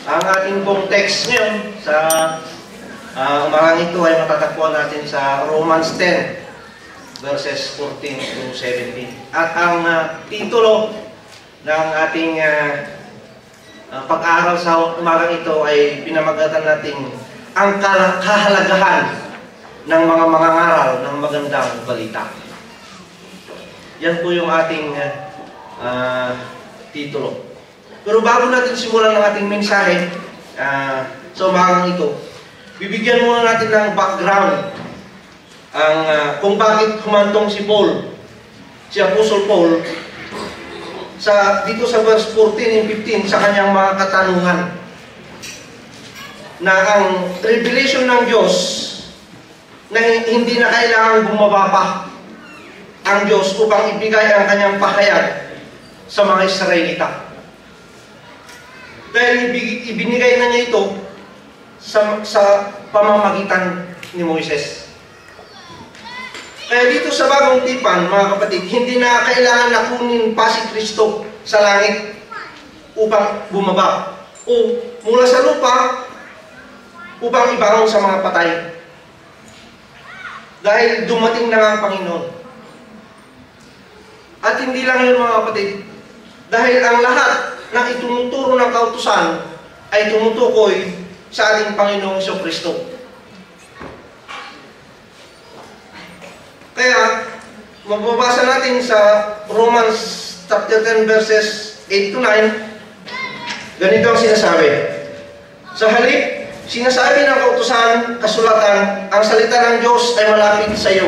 Ang ating pong text ngayon sa umagang ito ay matatagpuan natin sa Romans 10 verses 14 to 17. At ang titulo ng ating pag-aaral sa umagang ito ay pinamagatan natin ang kahalagahan ng mga mangangaral ng magandang balita. Yan po yung ating titulo. Pero bago natin simulan ng ating mensahe sa umagang ito, bibigyan muna natin ng background kung bakit humantong si Paul, si Apostle Paul, dito sa verse 14 and 15 sa kanyang mga katanungan na ang revelation ng Diyos na hindi na kailangang bumaba pa ang Diyos upang ibigay ang kanyang pahayag sa mga Israelita. Dahil ibinigay na niya ito sa pamamagitan ni Moises. Kaya dito sa bagong tipan, mga kapatid, hindi na kailangan na kunin pa si Kristo sa langit upang bumaba o mula sa lupa upang ibangon sa mga patay. Dahil dumating na nga ang Panginoon. At hindi lang yun, mga kapatid, dahil ang lahat ng itunuturo ng kautusan ay tumutukoy sa ating Panginoong Jesucristo. Kaya, magbabasa natin sa Romans chapter 10 verses 8 to 9, ganito ang sinasabi. Sa halip, sinasabi ng kautusan, kasulatan, ang salita ng Diyos ay malapit sa iyo,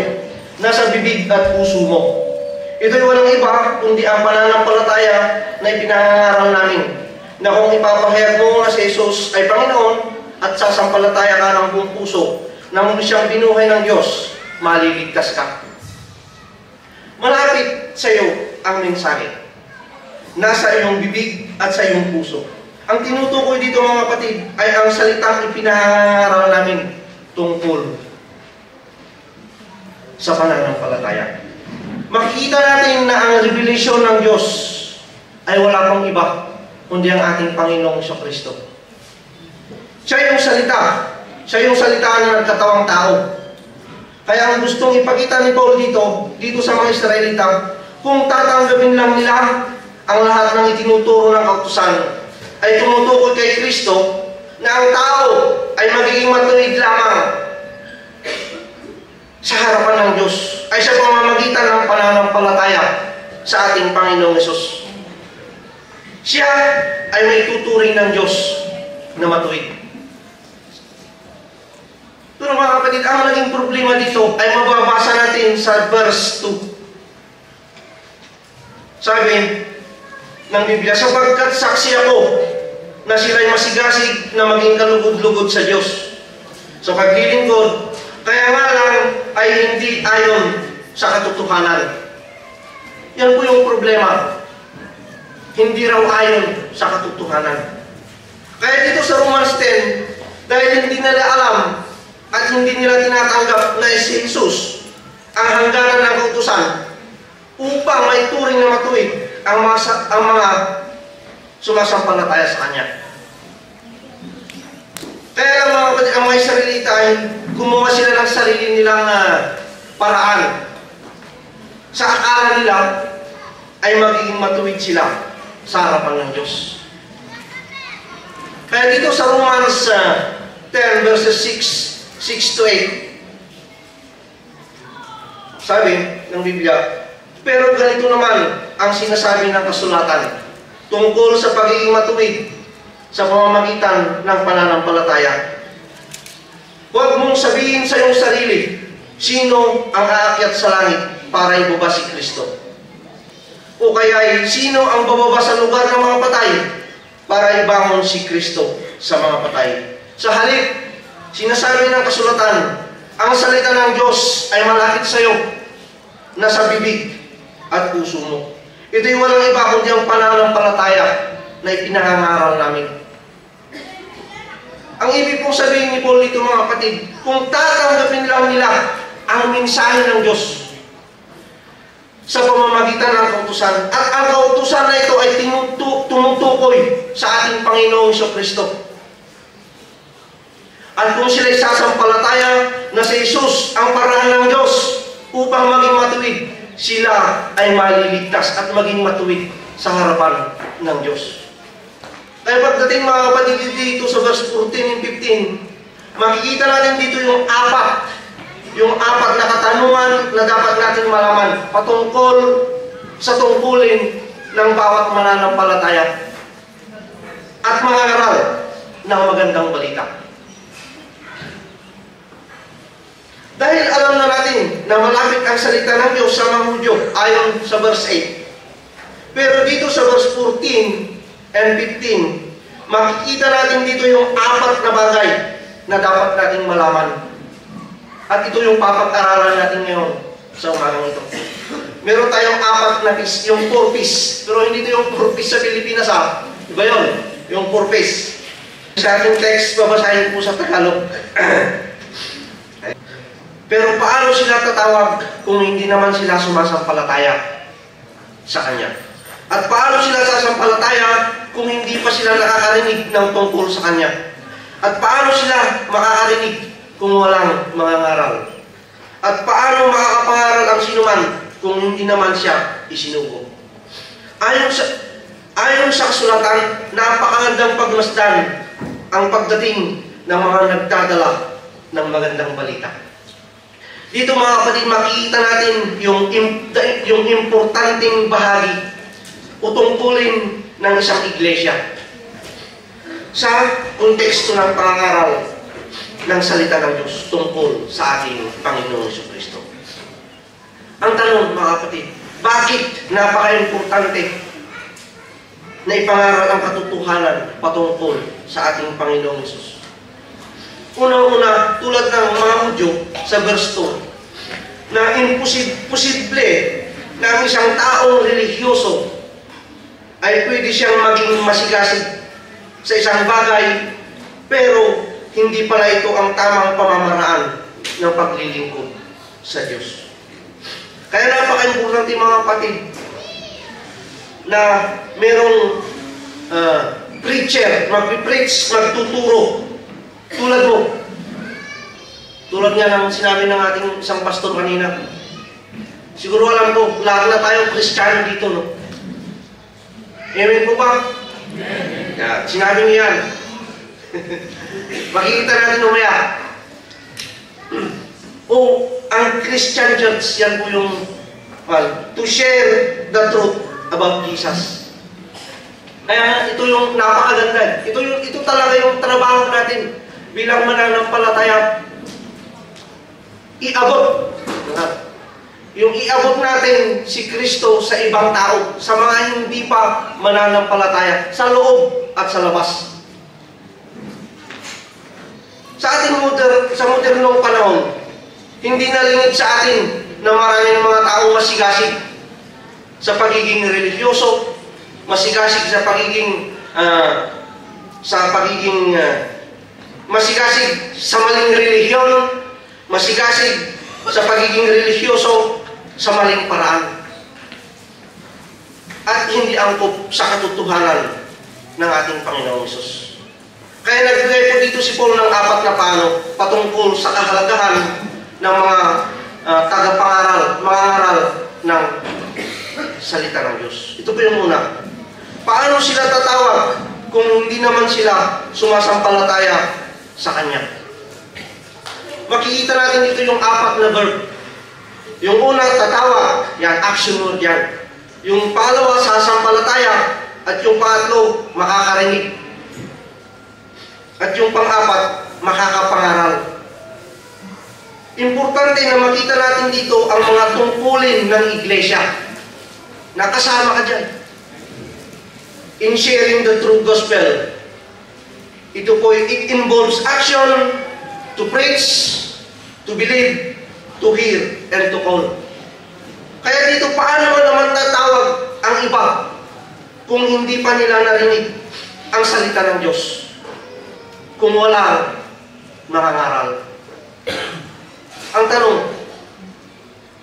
nasa bibig at puso mo. Ito'y walang iba, kundi ang pananampalataya na ipinangangaral namin, na kung ipapahayag mo na si Jesus ay Panginoon at sasampalataya ka ng buong puso na muli siyang binuhay ng Diyos, maliligtas ka. Malapit sa iyo ang mensahe. Nasa iyong bibig at sa iyong puso. Ang tinutukoy dito, mga kapatid, ay ang salitang ipinangaral namin tungkol sa pananampalataya. Makikita natin na ang revelasyon ng Diyos ay wala pang iba kundi ang ating Panginoong Jesucristo. Siya yung salita. Siya yung salita na nagkatawang tao. Kaya ang gustong ipakita ni Paul dito sa mga Israelita, kung tatanggapin lang nila ang lahat ng itinuturo ng kautusan, ay tumutukoy kay Kristo na ang tao ay magiging matuwid lamang sa harapan ng Diyos, ay sa pamamagitan ng pananampalataya sa ating Panginoong Hesus. Siya ay may tuturing ng Diyos na matuwid. Pero mga kapatid, ang naging problema dito ay mababasa natin sa verse 2. Sabi ng Biblia, sapagkat saksi ako na sila'y masigasig na maging kalugod-lugod sa Diyos sa paglilingkod, kaya nga lang ay hindi ayon sa katotohanan. Yan po yung problema. Hindi raw ayon sa katotohanan. Kaya dito sa Romans 10, dahil hindi nila alam at hindi nila tinatanggap na si Jesus ang hangganan ng kautusan upang may turing na matuwid ang mga sumasampalataya sa Kanya. Kaya lang, mga kapatid, ang mga Israelita ay gumawa sila ng sarili nilang paraan. Sa akala nila ay magiging matuwid sila sa harapan ng Diyos. Kaya dito sa Romans 10 verses 6 to 8, sabi ng Biblia, pero ganito naman ang sinasabi ng kasulatan tungkol sa pagiging matuwid sa pamamagitan ng pananampalataya. Huwag mong sabihin sa iyong sarili, sino ang aakyat sa langit para ibaba si Kristo? O kaya, sino ang bababa sa lugar ng mga patay para ibangon si Kristo sa mga patay? Sa halip, sinasabi ng kasulatan, ang salita ng Diyos ay malapit sa iyo, nasa bibig at puso mo. Ito'y walang iba kundi ang pananampalataya na ipinangangaral namin. Ang ibig pong sabihin ni Paul dito, mga kapatid, kung tatanggapin lang nila ang mensahe ng Diyos sa pamamagitan ng kautusan, at ang kautusan na ito ay tumutukoy sa ating Panginoong Jesucristo. At kung sila'y sasampalataya na si Jesus ang paraan ng Diyos upang maging matuwid, sila ay maliligtas at maging matuwid sa harapan ng Diyos. Kaya pagdating mga kapatid dito sa verse 14 and 15, makikita natin dito yung apat na katanungan na dapat natin malaman patungkol sa tungkulin ng bawat mananampalataya at mga aral ng magandang balita. Dahil alam na natin na malapit ang salita ng Diyos sa mga Hudyo ayon sa verse 8. Pero dito sa verse 14 and 15, makikita natin dito yung apat na bagay na dapat nating malaman. At ito yung papag-aralan natin ngayon sa umagang ito. Meron tayong apat na piece, yung 4 piece. Pero hindi ito yung 4 piece sa Pilipinas ha. Iba yun, yung 4 piece. Sa ating text, babasahin po sa Tagalog. Pero paano sila tatawag kung hindi naman sila sumasampalataya sa Kanya? At paano sila sasampalataya kung hindi pa sila nakakarinig ng tungkol sa Kanya? At paano sila makakarinig kung walang mga ngaral? At paano makakapangaral ang sinuman kung hindi naman siya isinugo? Ayon sa kasulatan, napakagandang pagmasdan ang pagdating ng mga nagdadala ng magandang balita. Dito mga kapatid, makikita natin yung importanteng bahagi o tungkulin ng isang iglesia sa konteksto ng pangangaral ng salita ng Diyos tungkol sa ating Panginoong Jesucristo. Ang tanong mga kapatid, bakit napaka-importante na ipangaral ang katotohanan patungkol sa ating Panginoong Jesus? Unang-una, tulad ng mga Hudyo sa verse 2, na imposible na ang isang taong religyoso ay pwede siyang maging masigasig sa isang bagay, pero hindi pala ito ang tamang pamamaraan ng paglilingkod sa Diyos. Kaya napaka-importante mga kapatid na merong preacher, mag-preach, magtuturo tulad mo. Tulad nga ng sinabi ng ating isang pastor kanina. Siguro alam ko, lahat na tayong Kristiyano dito, no? Amen po ba? Yeah, sinabi niya yan. Makikita natin umaya. Ang Christian Church, yan po yung to share the truth about Jesus. Kaya ito yung napakaganda. Ito talaga yung trabaho natin bilang mananampalataya. Iabot natin si Kristo sa ibang tao, sa mga hindi pa mananampalataya, sa loob at sa labas. Sa ating modernong panahon, hindi nalingid sa atin na maraming mga taong masigasig sa pagiging religyoso, masigasig sa pagiging masigasig sa maling relihiyon, masigasig sa pagiging religyoso sa maling paraan, at hindi angkop sa katotohanan ng ating Panginoong Hesus. Kaya nagbigay po dito si Paul ng 4 na paano patungkol sa kahalagahan ng mga tagapangaral, mga aral ng salita ng Diyos. Ito po yung una. Paano sila tatawag kung hindi naman sila sumasampalataya sa Kanya? Makikita natin dito yung 4 na verb. Yung una, tatawag. Yan, action word yan. Yung pangalawa, sasampalataya. At yung pangatlo, makakarinig. At yung pang-4, makakapangaral. Importante na makita natin dito ang mga tungkulin ng iglesia. Nakasama ka dyan. In sharing the true gospel. It involves action, to preach, to believe, to hear, and to call. Kaya dito, paano naman tatawag ang iba kung hindi pa nila narinig ang salita ng Diyos? Kung wala mangangaral. Ang tanong,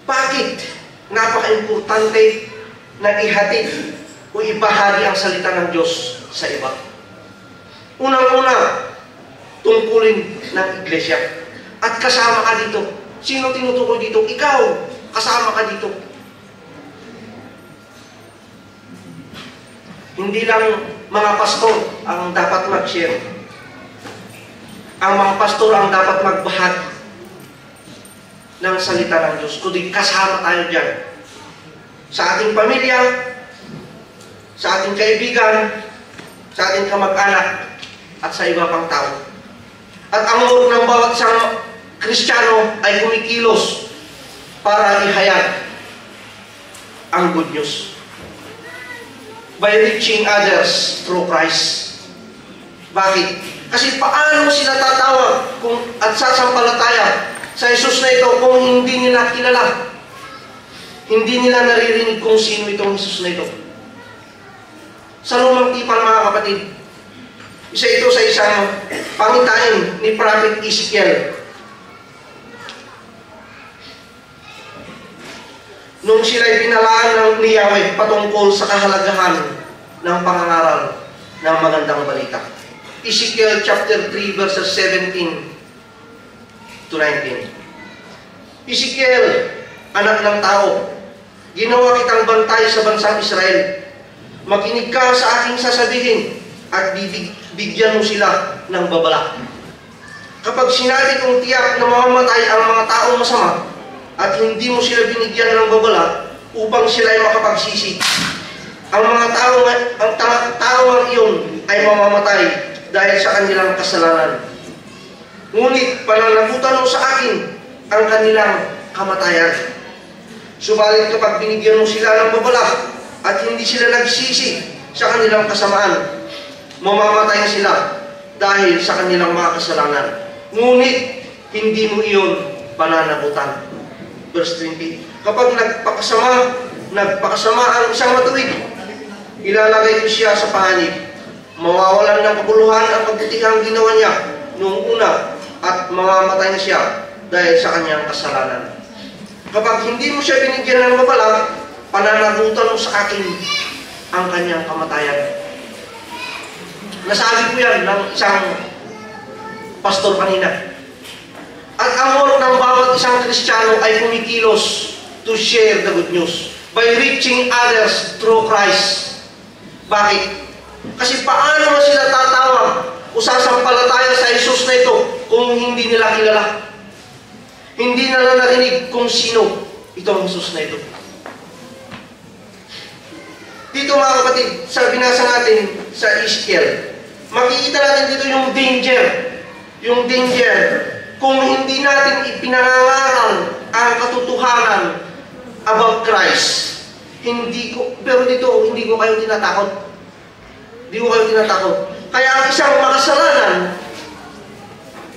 bakit napaka-importante na ihatid o ibahagi ang salita ng Diyos sa iba. Unang-una, tungkulin ng iglesia. At kasama ka dito. Sino tinutukoy dito? Ikaw. Kasama ka dito. Hindi lang mga pastor ang dapat mag-share. Ang mga pastor ang dapat magbahagi ng salita ng Diyos. Kundi kasama tayo dyan. Sa ating pamilya, sa ating kaibigan, sa ating kamag-anak, at sa iba pang tao. At ang role ng bawat isang Kristiyano ay kumikilos para ihayag ang good news by reaching others through Christ. Bakit? Kasi paano sila tatawag at sasampalataya sa Jesus na ito kung hindi nila kilala? Hindi nila naririnig kung sino itong Jesus na ito. Sa lumang tipan, mga kapatid, isa ito sa isang pangitain ni Prophet Ezekiel. Nung sila'y pinalaan ni Yahweh patungkol sa kahalagahan ng pangangaral ng magandang balita. Ezekiel chapter 3 verses 17 to 19. Ezekiel, anak ng tao, ginawa kitang bantay sa bansang Israel. Makinig ka sa aking sasabihin at bigyan mo sila ng babala. Kapag sinabi kong tiyak na mamamatay ang mga taong masama at hindi mo sila binigyan ng babala upang sila ay makapagsisi, ang mga taong iyon ay mamamatay dahil sa kanilang kasalanan. Ngunit pananagutan mo sa akin ang kanilang kamatayan. Subalit kapag binigyan mo sila ng babala at hindi sila nagsisi sa kanilang kasamaan, mamamatay sila dahil sa kanilang mga kasalanan. Ngunit hindi mo iyon pananagutan. Verse 20. Kapag nagpakasama ang isang matuwid, ilalagay ko siya sa panganib. Mawawalan ng kabuluhan ang kabutihang ginawa niya noong una at mamamatay na siya dahil sa kanyang kasalanan. Kapag hindi mo siya binigyan ng babala, pananagutan mo sa akin ang kanyang kamatayan. Nasabi ko yan ng isang pastor kanina. At ang role ng bawat isang Kristiyano ay kumikilos to share the good news by reaching others through Christ. Bakit? Kasi paano mo sila tatawag o sasampalataya sa Jesus na ito kung hindi nila kilala? Hindi nila narinig kung sino itong Jesus na ito. Dito mga kapatid, sa binasa natin sa Ezekiel, makikita natin dito yung danger. Yung danger kung hindi natin ipinangangaral ang katotohanan about Christ. Pero dito, hindi ko kayo tinatakot. Hindi ko kayo tinatakot. Kaya ang isang makasalanan,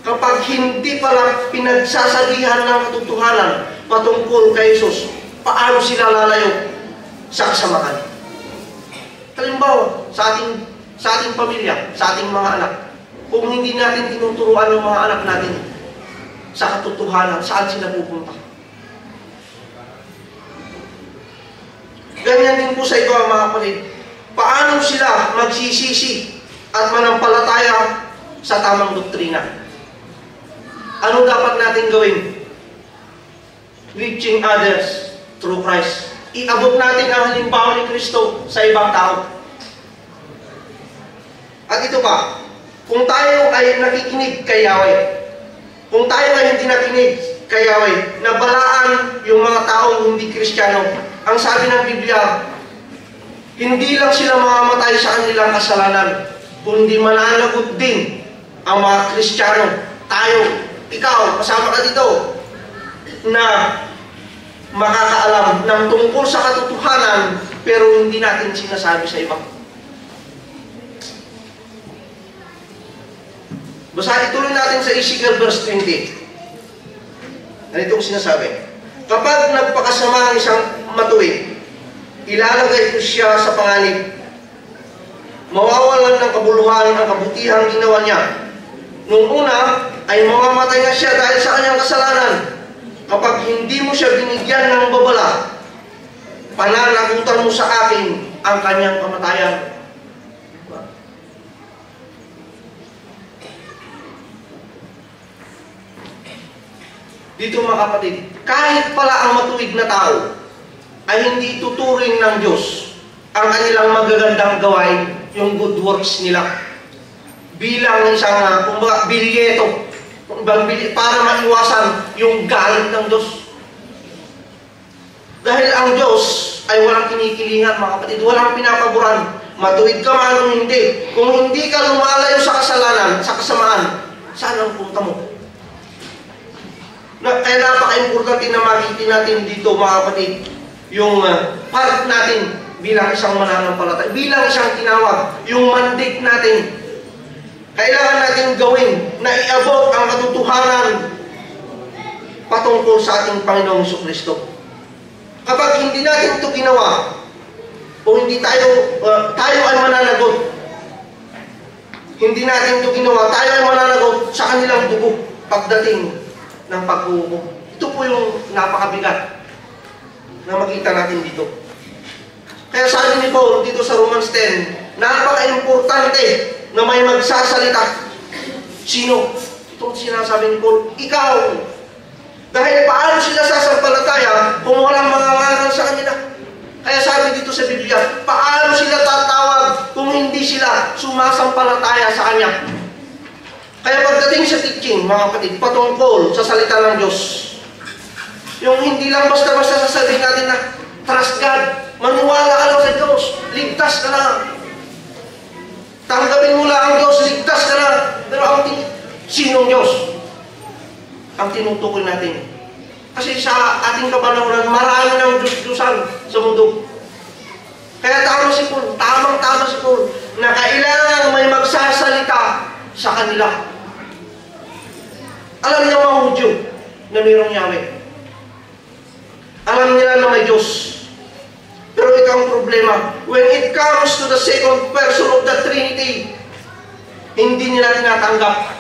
kapag hindi pala pinagsasabihan ng katotohanan patungkol kay Jesus, paano sila lalayo sa kasamahan? Halimbawa, sa ating pamilya, sa ating mga anak, kung hindi natin tinuturuan yung mga anak natin sa katotohanan, saan sila pupunta? Ganyan din po sa iba, mga kapatid. Paano sila magsisisi at manampalataya sa tamang doktrina? Ano dapat natin gawin? Reaching others through Christ. Iabot natin ang halimbawa ni Kristo sa ibang tao. At ito pa, kung tayo ay nakikinig kay Yahweh, kung tayo ay hindi nakinig kay Yahweh, nabalaan yung mga taong hindi Kristiyano, ang sabi ng Biblia, hindi lang sila mamamatay sa kanilang kasalanan, kundi mananagot din ang mga Kristiyano. Tayo, ikaw, kasama ka dito, na makakaalam ng tungkol sa katotohanan, pero hindi natin sinasabi sa iba. Basta ituloy natin sa Ezekiel verse 20. Ganito ang sinasabi. Kapag nagpakasama ang isang matuwid, ilalagay ko siya sa panganib. Mawawalan ng kabuluhan ang kabutihang ginawa niya. Nung una, ay mamamatay na siya dahil sa kanyang kasalanan. Kapag hindi mo siya binigyan ng babala, pananagutan mo sa akin ang kanyang kamatayan. Dito mga kapatid, kahit pala ang matuwid na tao ay hindi tuturing ng Diyos ang kanilang magagandang gawain, yung good works nila, bilang isang kumbaga, bilyeto para maiwasan yung galit ng Diyos. Dahil ang Diyos ay walang kinikilingan mga kapatid, walang pinapaboran. Matuwid ka man o hindi. Kung hindi ka lumalayo sa kasalanan, sa kasamaan, saan ang punta mo? Kaya napaka-importante na makita natin dito mga kapatid, yung part natin bilang isang mananampalataya, bilang isang tinawag, yung mandate natin. Kailangan natin gawin na iabot ang katotohanan patungkol sa ating Panginoong Jesucristo. Kapag hindi natin ito ginawa, o hindi tayo ay mananagot, hindi natin ito ginawa, tayo ay mananagot sa kanilang dugo pagdating ng paghuhukom. Ito po yung napakabigat na makita natin dito. Kaya sabi ni Paul dito sa Romans 10, napaka-importante na may magsasalita. Sino? Itong sinasabi ni Paul, ikaw. Dahil paano sila sasampalataya kung walang mangangaral sa kanila? Kaya sabi dito sa Biblia, paano sila tatawag kung hindi sila sumasampalataya sa Kanya? Kaya pagdating sa teaching, mga kapatid, patungkol sa salita ng Diyos, yung hindi lang basta-basta sasabihin natin na trust God, maniwala ka lang sa Diyos, ligtas ka na. Tanggapin mo lang ang Diyos, ligtas ka na. Pero sinong Diyos? Ang tinutukoy natin. Kasi sa ating kapanahonan, marami ng Diyos-Diyosan sa mundo. Kaya tamang-tama si Paul, na kailangan may magsasalita sa kanila. Alam niya mga Hudyo na mayroong Yahweh. Alam nila na may Diyos. Pero ito ang problema. When it comes to the second person of the Trinity, hindi nila tinatanggap.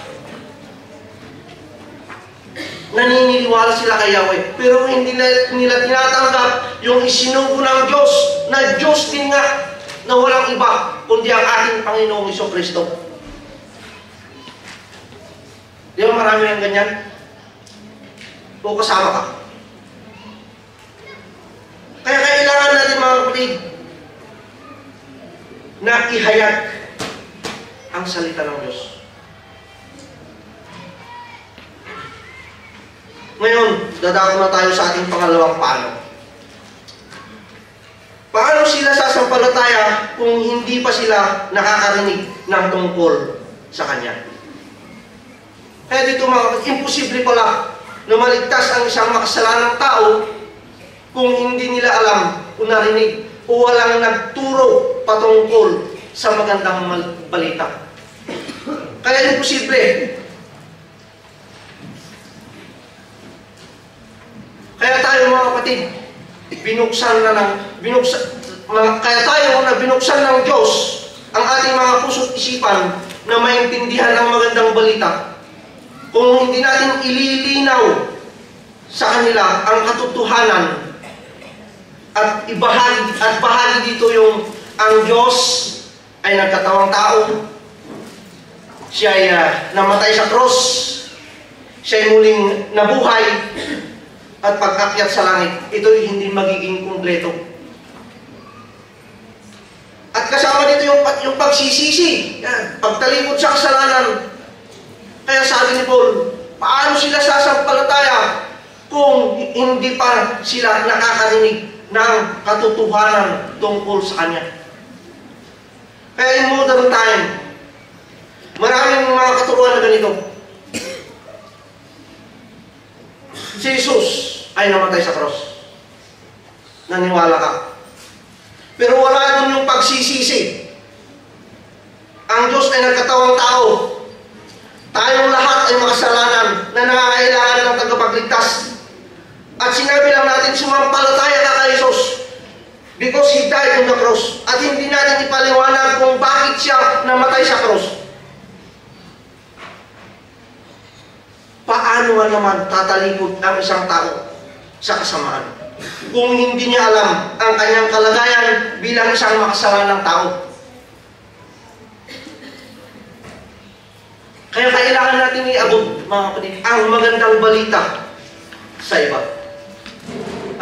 Naniniwala sila kay Yahweh, pero hindi nila tinatanggap yung isinugo ng Diyos, na Diyos din nga, na walang iba, kundi ang ating Panginoong Jesucristo. Di ba marami ng ganyan? O kasama ka? Kaya kailangan natin mga kapatid na ihayag ang salita ng Diyos. Ngayon, dadako na tayo sa ating pangalawang paano. Paano sila sasampalataya kung hindi pa sila nakakarinig ng tungkol sa Kanya? Kaya dito mga, imposible pala na maligtas ang isang makasalanang tao kung hindi nila alam o narinig o walang nagturo patungkol sa magandang balita. Kaya imposible. Kaya tayo mga kapatid, binuksan ng Diyos ang ating mga puso't isipan na maintindihan ang magandang balita. Kung hindi natin ililinaw sa kanila ang katotohanan at bahagi dito yung ang Diyos ay nagkatawang tao, siya ay namatay sa cross, siya ay muling nabuhay, at pag-akyat sa langit, ito'y hindi magiging kumpleto. At kasama dito yung pagsisisi, pagtalikod sa kasalanan. Kaya sabi ni Paul, paano sila sasampalataya kung hindi pa sila nakakarinig ng katotohanan tungkol sa Kanya? Kaya in modern time, maraming mga katuruan na ganito. Si Jesus ay namatay sa cross. Naniwala ka. Pero wala doon yung pagsisisi. Ang Diyos ay nagkatawang tao. Tayong lahat ay makasalanan na nangangailangan ng tagapagligtas. At sinabi lang natin, sumampalataya ka kay Jesus because He died on the cross. At hindi natin ipaliwanag kung bakit siya namatay sa cross. Paano nga naman tatalikod ang isang tao sa kasamaan? kung hindi niya alam ang kanyang kalagayan bilang isang makasalanang tao. Kaya kailangan natin iabot, mga kapatid, ang magandang balita sa iba.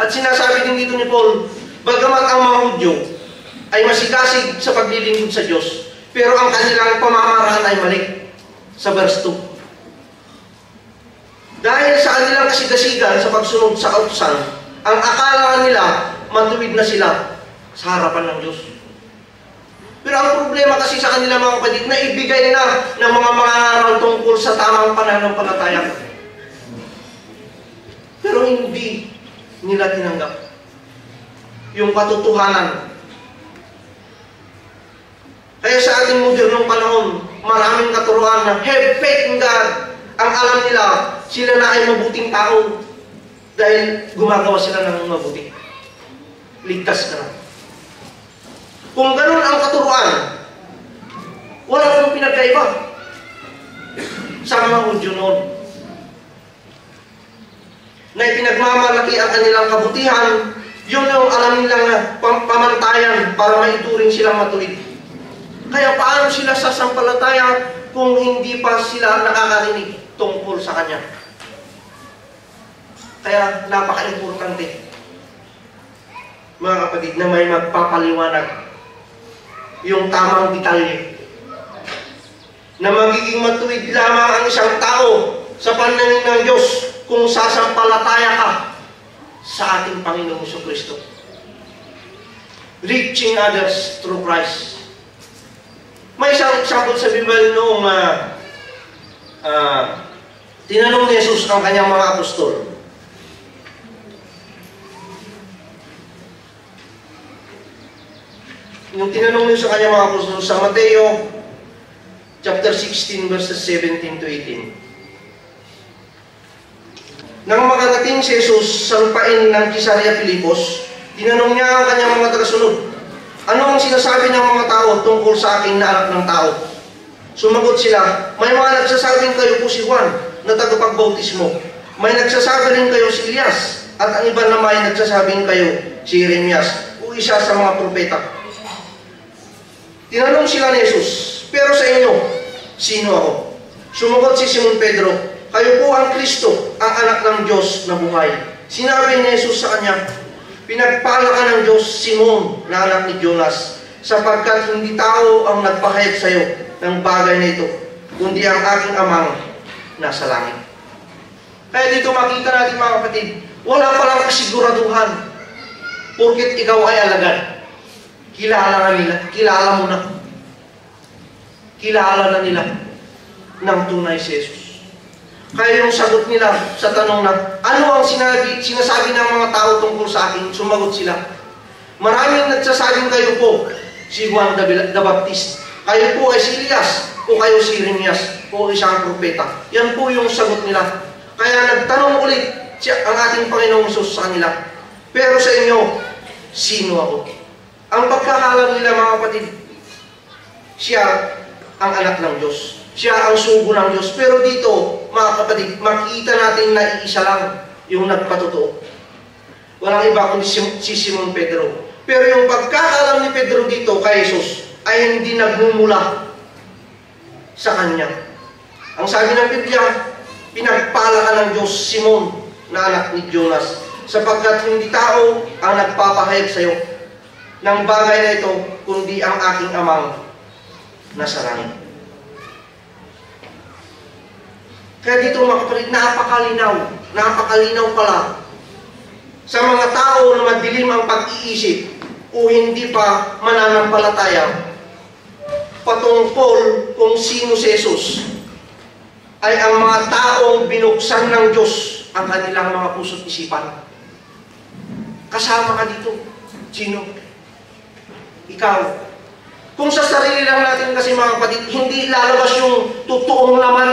At sinasabi din dito ni Paul, bagamat ang mga Hudyo ay masigasig sa paglilingkod sa Diyos, pero ang kanilang pamamaraan ay mali. Sa verse 2. Dahil sa kanilang kasigasigan sa pagsunod sa kautusan, ang akala nila matuwid na sila sa harapan ng Diyos. Pero ang problema kasi sa kanila, mga kapatid, na ibigay na ng mga mangangaral tungkol sa tamang pananampalataya. Pero hindi nila tinanggap yung katotohanan. Kaya sa ating modernong panahon, maraming katuruan na have faith in God. Ang alam nila, sila na ay mabuting tao dahil gumagawa sila ng mabuti. Ligtas ka na. Kung ganun ang katuruan, wala pong pinagkaiba sa mga Hudyo noon. Na ipinagmamalaki ang kanilang kabutihan, yun yung alam nilang pamantayan para maituring silang matuwid. Kaya paano sila sasampalataya kung hindi pa sila nakakarinig tungkol sa Kanya? Kaya napaka-importante, mga kapatid, na may magpapaliwanag yung tamang detalye na magiging matuwid lamang ang isang tao sa paningin ng Diyos kung sasampalataya ka sa ating Panginoong Jesucristo. Reaching others through Christ. May isang example sa Bible noong tinanong ni Jesus ang kanyang mga apostol. Yung tinanong niyo sa kanyang mga apostol sa Mateo chapter 16 verses 17 to 18. Nang makarating si Jesus sa lupain ng Cesarea Filipos, tinanong niya ang kanyang mga tagasunod, ano ang sinasabi ng mga tao tungkol sa aking na anak ng tao? Sumagot sila, may mga nagsasabing kayo po si Juan na tagapagbautismo. May nagsasabi rin kayo si Elias, at ang iba naman ay nagsasabing kayo si Jeremias o isa sa mga propeta. Tinanong sila ni Jesus, pero sa inyo, sino ako? Sumagot si Simon Pedro, kayo po ang Kristo, ang anak ng Diyos na buhay. Sinabi ni Jesus sa kanya, pinagpala ka ng Diyos, Simon, na anak ni Jonas, sapagkat hindi tao ang nagpahayag sa iyo ng bagay na ito, kundi ang aking amang nasa langit. Kaya dito makita natin, mga kapatid, wala palang kasiguraduhan porket ikaw ay alagad. Kilala na nila, kilala mo na. Kilala na nila ng tunay si Jesus. Kaya yung sagot nila sa tanong na, ano ang sinasabi ng mga tao tungkol sa akin? Sumagot sila, maraming nagsasabing kayo po si Juan the Baptist, kayo po ay si Elias, o kayo si Jeremias, o isang propeta. Yan po yung sagot nila. Kaya nagtanong ulit ang ating Panginoong Jesus sa kanila, pero sa inyo, sino ako? Ang pagkakalam nila, mga kapatid, siya ang anak ng Diyos. Siya ang sugo ng Diyos. Pero dito, mga kapatid, makita natin na iisa lang yung nagpatotoo. Walang iba kundi si Simon Pedro. Pero yung pagkakalam ni Pedro dito kay Jesus ay hindi nagmumula sa kanya. Ang sabi ng Biblia, pinagpala ka ng Diyos, Simon, na anak ni Jonas, sapagkat hindi tao ang nagpapahayag sa iyo ng bagay na ito, kundi ang aking amang nasa langit. Kaya dito, mga kapatid, napakakalinaw pala sa mga tao na madilim ang pag-iisip o hindi pa mananampalataya patungkol kung sino si Jesus, ay ang mga taong binuksan ng Diyos ang kanilang mga puso't isipan. Kasama ka dito. Sino? Ikaw. Kung sa sarili lang natin kasi, mga kapatid, hindi lalabas yung totoong laman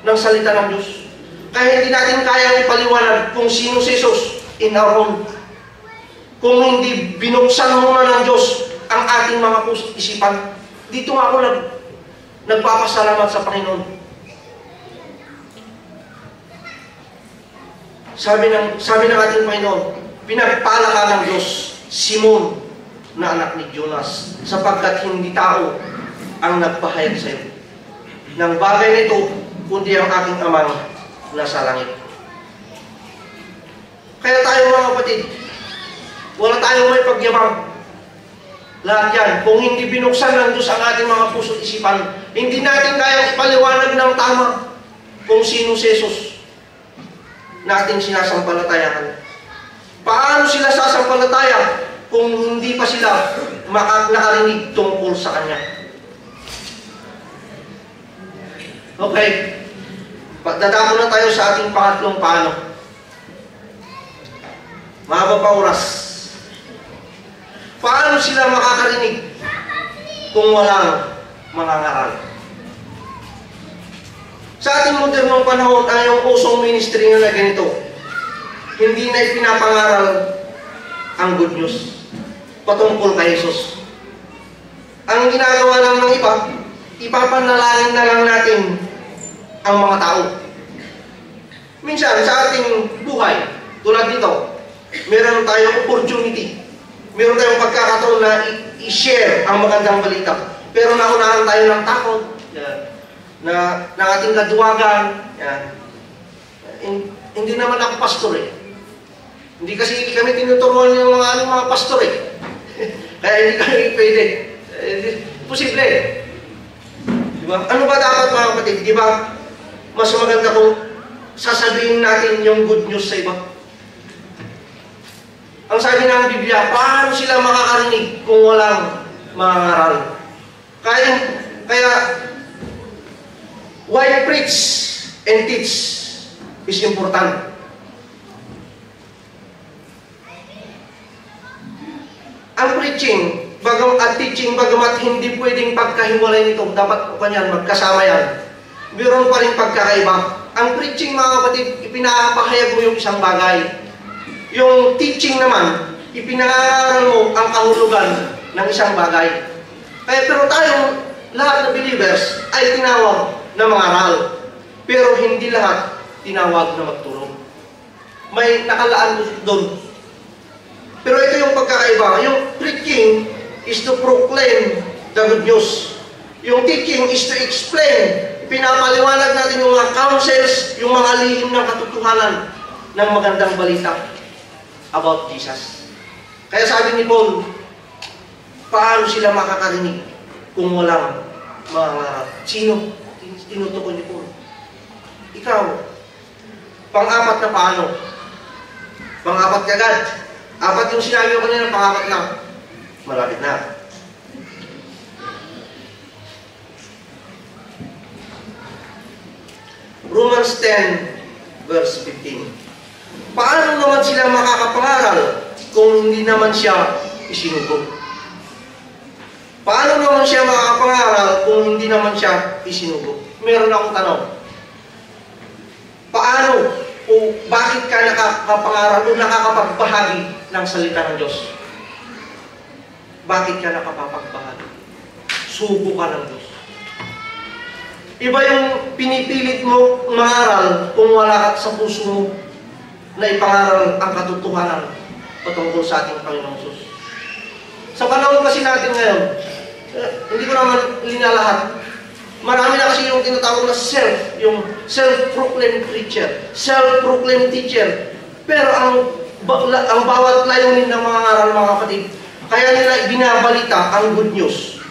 ng salita ng Diyos. Kaya hindi natin kayang ipaliwanag kung sino si Jesus in our own. Kung hindi binuksan muna ng Diyos ang ating mga puso't isipan. Dito nga ako nagpapasalamat sa Panginoon. sabi ng ating Panginoon, pinagpala ka ng Diyos, Simon, na anak ni Jonas, sapagkat hindi tao ang nagpahayag sa iyo ng bagay na ito, kundi ang aking amang nasa langit. Kaya tayo mga kapatid, wala tayong may pagyabang. Lahat yan, kung hindi binuksan ng Diyos ang ating mga puso at isipan, hindi natin kayang ipaliwanag ng tama kung sino si Jesus na ating sinasampalatayahan. Paano sila sasampalataya kung hindi pa sila nakarinig tungkol sa Kanya? Okay, dadako na tayo sa ating pangatlong paano. Mahaba pa oras. Paano sila makakarinig kung walang mangangaral? Sa ating modernong panahon, yung usong ministry na ganito, hindi na ipinapangaral ang good news patungkol kay Jesus. Ang ginagawa lang ng iba, ipapanalangin na lang natin ang mga tao. Minsan, sa ating buhay, tulad nito, meron tayong opportunity, meron tayong pagkakataon na i-share ang magandang balita. Pero naunahan tayo ng takot, na ating kaduwagan. Hindi naman ako pastor eh. Hindi kasi kami tinuturuan ng mga pastor eh. Kaya hindi kami pwede. Posible. Diba? Ano ba dapat mga kapatid? Diba? Mas maganda kung sasabihin natin yung good news sa iba. Ang sabi ng Biblia, paano sila makakarinig kung walang mangangaral? Kaya why preach and teach is important. Ang preaching at teaching, bagamat hindi pwedeng pagkahiwalay nito, dapat kanyan magkasama yan. Meron pa rin pagkakaiba. Ang preaching, mga kapatid, ipinapahayag mo yung isang bagay. Yung teaching naman, ipinaaral mo ang kahulugan ng isang bagay. Pero tayo, lahat ng believers ay tinawag na mangaral. Pero hindi lahat tinawag na magturo. May nakalaan doon. Pero ito yung pagkakaiba. Yung preaching is to proclaim the good news. Yung teaching is to explain. Pinapaliwanag natin yung mga counsels, yung mga lihim ng katotohanan ng magandang balita about Jesus. Kaya sabi ni Paul, paano sila makakarinig kung walang mangangaral? Sino? Tinutukoy ni Paul. Ikaw. Pang-apat na paano? Pang-apat kagad. Apat yung sinabi ko kanina, pang-apat na. Malapit na. Romans 10, verse 15. Paano naman sila makakapangaral kung hindi naman siya isinugo? Paano naman siya makakapangaral kung hindi naman siya isinugo? Meron akong tanong. Paano o bakit ka nakakapangaral o nakakapagbahagi ng salita ng Diyos? Bakit ka nakapagbahagi? Sugo ka ng Diyos. Iba yung pinipilit mo mangaral kung wala ka sa puso mo na ipangaral ang katotohanan patungkol sa ating Panginoong Jesus. Sa panahon kasi natin ngayon, hindi ko naman linalahat. Marami na kasi yung tinatawag na yung self-proclaimed preacher, self-proclaimed teacher. Pero ang bawat layunin ng mga ngaral, mga kapatid, kaya nila binabalita ang good news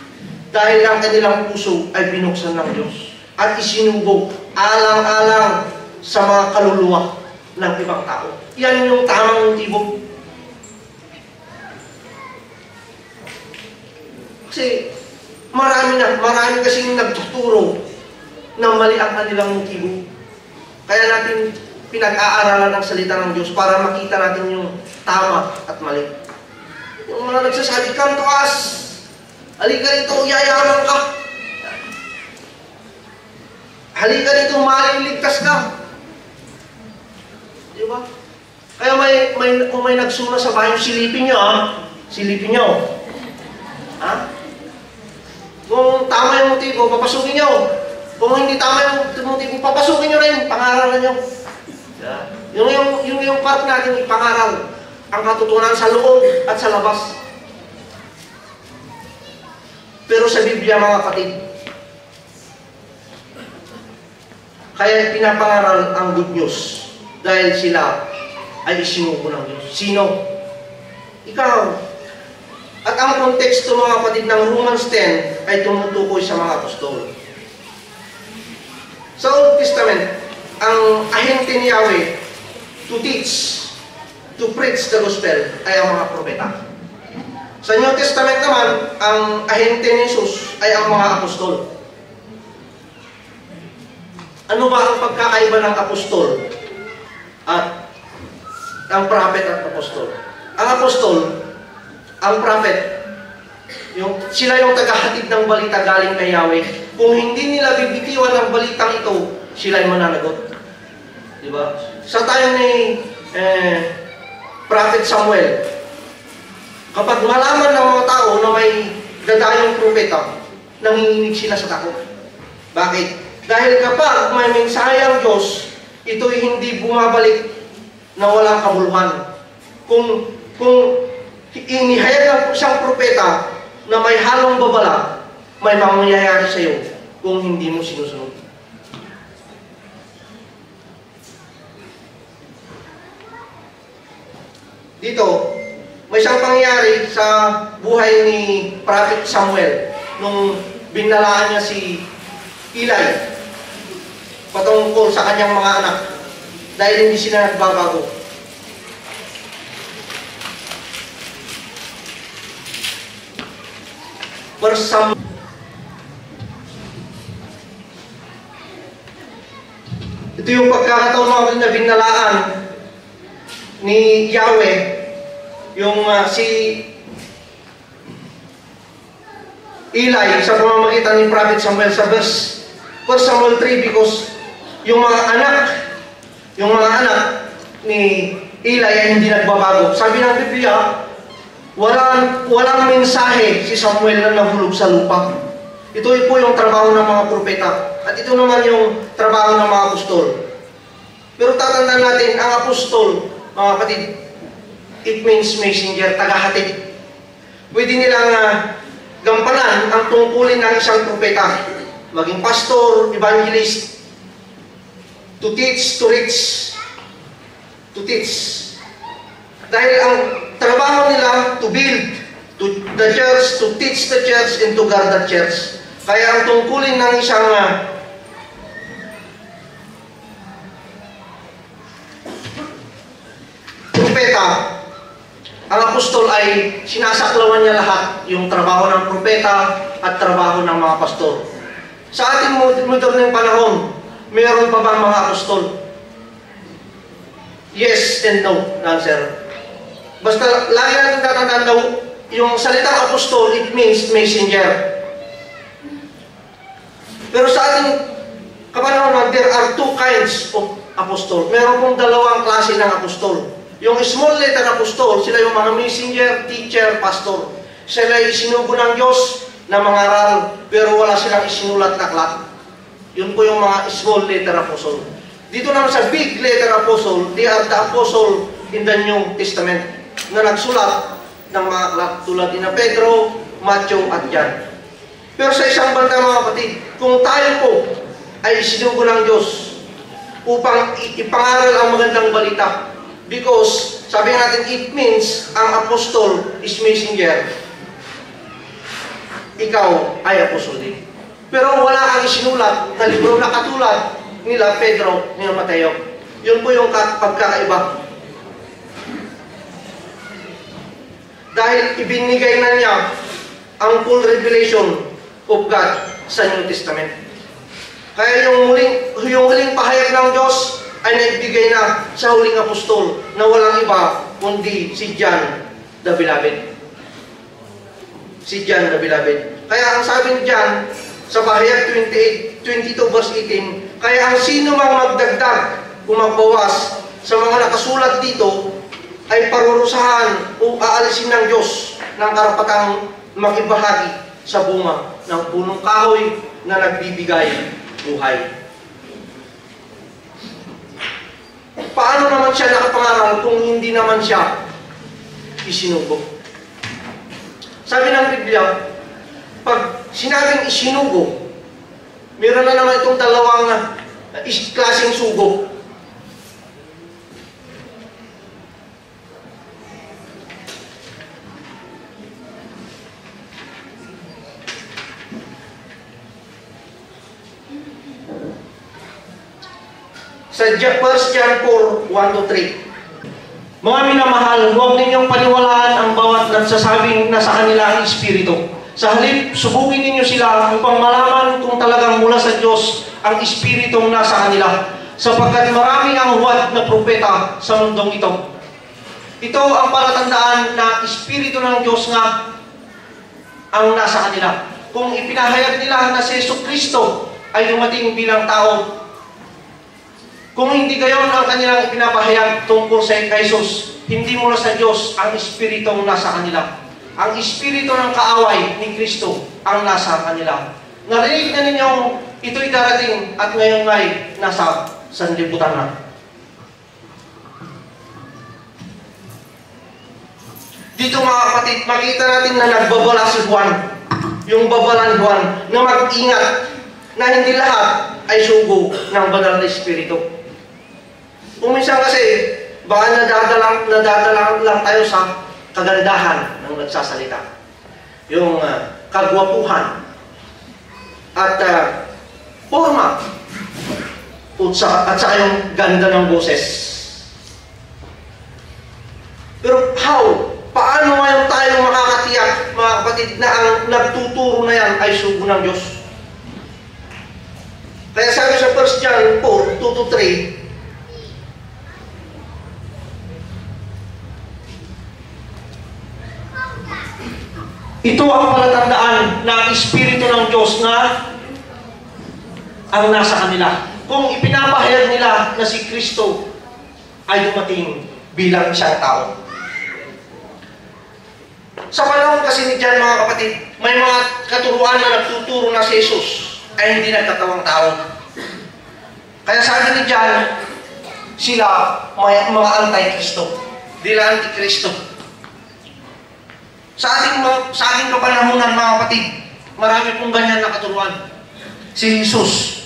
dahil ang kanilang puso ay binuksan ng Diyos at isinubog alang-alang sa mga kaluluwa ng ibang tao. Yan yung tamang motibo. Kasi marami kasing nagtuturo na mali ang kanilang motibo. Kaya natin pinag-aaralan ng salita ng Diyos para makita natin yung tama at mali. Yung mga nagsasabi, come to us, halika rito, yayaman ka. Halika rito, maliligtas ka. Di ba? Kaya kung may nagsuna sa bahay, silipin nyo, ha? Silipin nyo. Ha? Kung tama yung motibo, papasukin nyo. Kung hindi tama yung motibo, papasukin nyo rin. Pangaralan nyo. Yung part natin ipangaral ang katotohanan sa loob at sa labas. Pero sa Biblia, mga kapatid, kaya pinapangaral ang good news dahil sila ay isinuko ng Diyos. Sino? Ikaw. At ang konteksto, mga kapatid, ng Romans 10 ay tumutukoy sa mga apostol. Sa Old Testament, ang ahente ni Yahweh to teach, to preach the gospel ay ang mga propeta. Sa New Testament naman, ang ahente ni Jesus ay ang mga apostol. Ano ba ang pagkakaiba ng apostol at ang prophet at apostol? Ang apostol, ang prophet, sila yung tagahatid ng balita galing kay Yahweh. Kung hindi nila bibitiwan ang balitang ito, sila ay mananagot. Diba? Sa time ni Prophet Samuel, kapag malaman ng mga tao na may dadayong propeta, nanginginig sila sa takot. Bakit? Dahil kapag may mensahe ang Diyos, ito'y hindi bumabalik na walang kabuluhan. Kung inihayag ng isang propeta na may halong babala, may mangyayari sa iyo kung hindi mo sinusunod. Dito, may isang pangyayari sa buhay ni Prophet Samuel nung binalaan niya si Eli patungkol sa kanyang mga anak dahil hindi sila nagbabago. Ito yung pagkakataon namin na binalaan ni Yahweh yung si Eli sa pamamagitan ni Prophet Samuel sa verse 1 Samuel 3 because yung mga anak ni Eli ay hindi nagbabago. Sabi ng Biblia, walang mensahe si Samuel na nahulog sa lupa. Ito po yung trabaho ng mga propeta. At ito naman yung trabaho ng mga apostol. Pero tatandaan natin, ang apostol, mga kapatid, it means messenger, tagahatid. Pwede nilang gampanan ang tungkulin ng isang propeta. Maging pastor, evangelist, to teach, to reach, to teach. Dahil ang trabaho nila to build to the church, to teach the church, and to guard the church. Kaya ang tungkulin ng isang propeta, ang apostol ay sinasaklawan niya lahat yung trabaho ng propeta at trabaho ng mga pastor. Sa ating modernong panahon, mayroon pa bang mga apostol? Yes and no, answer. Basta lagi natin tatandaan daw, yung salitang apostol, it means messenger. Pero sa ating kapanahon, there are two kinds of apostol. Meron pong dalawang klase ng apostol. Yung small letter apostol, sila yung mga messenger, teacher, pastor. Sila ay isinugo ng Diyos na mangaral, pero wala silang isinulat na aklat. Yun po yung mga small letter apostle. Dito naman sa big letter apostle, they are the apostle in the New Testament na nagsulat ng mga aklat tulad ni Pedro, Matthew at John. Pero sa isang banda, mga kapatid, kung tayo po ay isinugo ng Diyos upang ipangaral ang magandang balita, because sabi natin, it means ang apostol is messenger, ikaw ay apostol din. Pero wala kang isinulat na libro na katulad nila Pedro, nila Mateo. Yun po yung pagkakaiba. Dahil ibinigay na niya ang full revelation of God sa New Testament. Kaya yung huling pahayag ng Diyos ay naibigay na sa huling apostol na walang iba kundi si John the Beloved. Si John the Beloved. Kaya ang sabi ni John sa pahayag 22 verse 18, kaya ang sino mang magdagdag o magbawas sa mga nakasulat dito ay parurusahan o aalisin ng Diyos ng karapatang makibahagi sa bunga ng punong kahoy na nagbibigay buhay. paano naman siya nakapangaral kung hindi naman siya isinugo? Sabi ng Biblia, pag sinabing isinugo, meron na naman itong dalawang klaseng sugo. Sa 1 John 4, 1-3. Mga minamahal, huwag ninyong paniwalaan ang bawat nagsasabing na sa kanila ang Espiritu. Sa halip, subukin ninyo sila upang malaman kung talagang mula sa Diyos ang Espiritong nasa kanila, sapagkat marami ang huwad na propeta sa mundong ito. Ito ang palatandaan na Espiritu ng Diyos nga ang nasa kanila. Kung ipinahayag nila na si Jesucristo ay dumating bilang tao, kung hindi gayon ang kanilang ipinapahayag tungkol sa Jesus, hindi mula sa Diyos ang Espiritong nasa kanila. Ang Espiritu ng kaaway ni Kristo ang nasa kanila. Narinig na ninyong ito'y darating at ngayon ngay nasa sanlibutan na. Dito mga kapatid, makita natin na nagbabala si Juan, yung babalan Juan, na mag-ingat na hindi lahat ay sugo ng banal na Espiritu. Kung minsan kasi, baka nadadala lang tayo sa kagandahan ng nagsasalita. Yung kagwapuhan at forma at saka yung ganda ng boses. Pero paano ngayon tayo makakatiyak, mga kapatid, na ang nagtuturo na yan ay sugo ng Diyos? Kaya sabi sa 1 John 4, 2-3, ito ang palatandaan na ang Espiritu ng Diyos na ang nasa kanila. Kung ipinapahayag nila na si Kristo ay dumating bilang isang tao. Sa panahon kasi ni John, mga kapatid, may mga katuruan na nagtuturo na si Jesus ay hindi nagkatawang tao. Kaya sabi ni John, sila mga anti-Kristo. Dila anti-Kristo. Sa ating kapanahunan, mga kapatid, marami pong ganyan na katuruan. Si Jesus